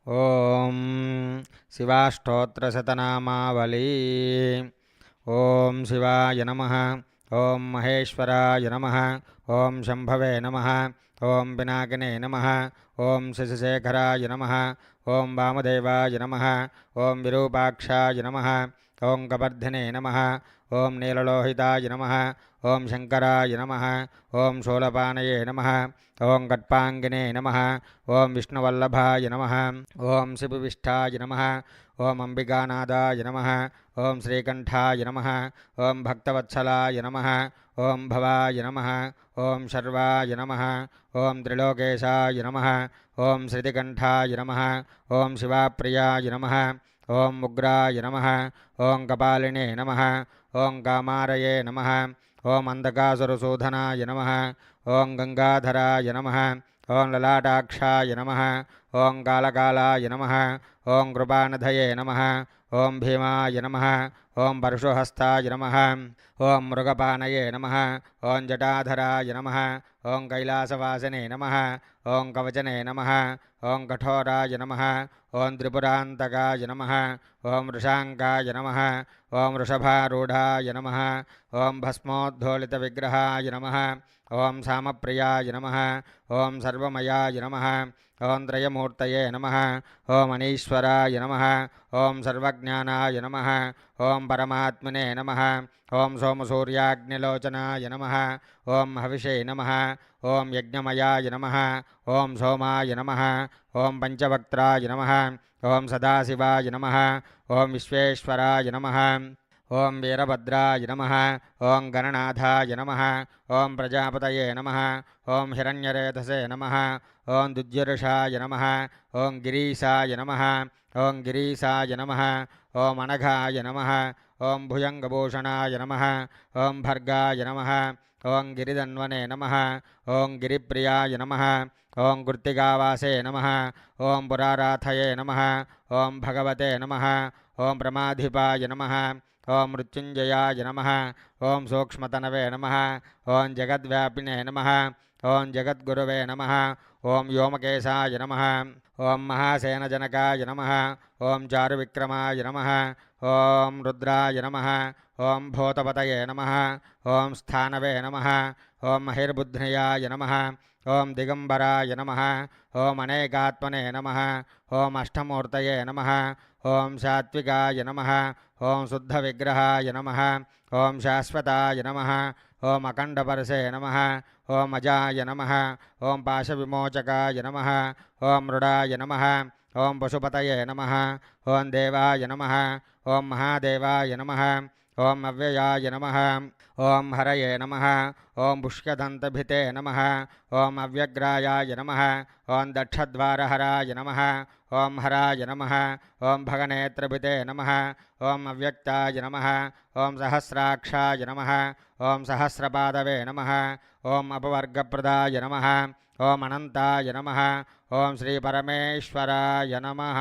ओम शिवाष्टोत्तरशतनामावली। ओम शिवाय नमः। ओम महेश्वराय नमः। ओम शंभवे नमः। ओम पिनाकिने नमः। ओम शशिशेखराय नमः। ओम वामदेवाय नमः। ओम विरूपाक्षाय नमः। ओम कवर्धने नमः। ओम नीललोहिताय नमः। ओम शंकराय नमः। ओम शूलपाणये नमः। ओम कट्पांगिने नमः। ओम विष्णुवल्लभाय नमः। ओम शिवविष्ठाय नमः। ओम अंबिकानादाय नमः। ओम श्रीकंठाय नमः। ओम भक्तवत्सलाय नमः। ओम भवाय नमः। ओम शर्वाय नमः। ओम त्रिलोकेशाय नमः। ओम श्रुतिकंठाय नमः। ओम शिवाप्रियाय नमः। ओम उग्राय नमः। ओम कपालिने नमः। ओम कामारये नमः। ओम अंधकासुरसूदनाय नमः। ओम गंगाधराय नमः। ओं ललाटाक्षाय नमः। ओं कालकालाय नमः। ओं कृपानिधये नमः। ओं भीमाय नमः। ओं परशुहस्ताय नमः। ओं मृगपानये नमः। ओं जटाधराय नमः। ओं कैलासवासिने नमः। ओं कवचने नमः। ओं कठोराय नमः। ओं त्रिपुरान्तकाय नमः। ओं वृषाङ्काय नमः। ओं वृषभारूढाय नमः। ओं भस्मोद्धोलितविग्रहाय नमः। ओं सामप्रियाय नमः। ओं सर्वमयाय नमः। ओं त्रयमूर्तये नमः। ओं अनीश्वराय नमः। ओं सर्वज्ञानाय नमः। ओं परमात्मने नमः। ओं सोमसूर्याग्निलोचनाय नमः। ओं हविषे नमः। ओं यज्ञमयाय नमः। ओं सोमाय नमः। ओं पंचवक्त्राय नमः। ओं सदाशिवाय नमः। ओं विश्वेश्वराय नमः। ओं वीरभद्राय नमः। ओं गणनाथाय नमः। ओं प्रजापतये नमः। ओं हिरण्यरेतसे नमः। ओं दुर्जर्षाय नमः। ओं गिरीशाय नमः। ओं गिरीशाय नमः। ओं अनघाय नमः। ओं भुजंगभूषणाय नमः। ओं भर्गाय नमः। ओं गिरिधन्वने नमः। ओं गिरिप्रियाय नमः। ओं कृत्तिकावासे नमः। ओं पुराराथये नमः। ओं भगवते नमः। ओं प्रमाधिपाय नमः। ओं मृत्युंजयाय नमः। ओं सूक्ष्मतनवे नमः। ओं जगद्व्यापिने नमः। ओं जगद्गुरवे नमः। ओं व्योमकेशाय नमः। ओं महासेनजनकाय नमः। ओं चारुविक्रमाय नमः। ओं रुद्राय नमः। ओं भूतपतये नमः। ओं स्थानवे नमः। ओं महिर्बुद्ध्याय नमः। ओं दिगंबराय नमः। ओं अनेकात्मने नमः। ओं अष्टमूर्तये नमः। ओं सात्विकाय नमः। ओं शुद्धविग्रहाय नमः। ओं शाश्वताय नमः। ओं अखंडपरसे नमः। ओं अजाय नमः। ओं पाशविमोचकाय नमः। ओं मृडाय नमः। ओं पशुपतये नमः। ओं देवाय नमः। ओं महादेवाय नमः। ओं अव्ययाय नमः। ओं हरये नमः। ओं पुष्यदन्तभिते नमः। ओं अव्यग्रायाय नमः। ओं दक्षद्वारहराय नमः। ओं हराय नमः। ओं भगनेत्रभिते नमः। ओं अव्यक्ताय नमः। ओं सहस्राक्षाय नमः। ओं सहस्रपादवे नमः। ओं अपवर्गप्रदाय नमः। ओं अनन्ताय नमः। ओं श्रीपरमेश्वराय नमः।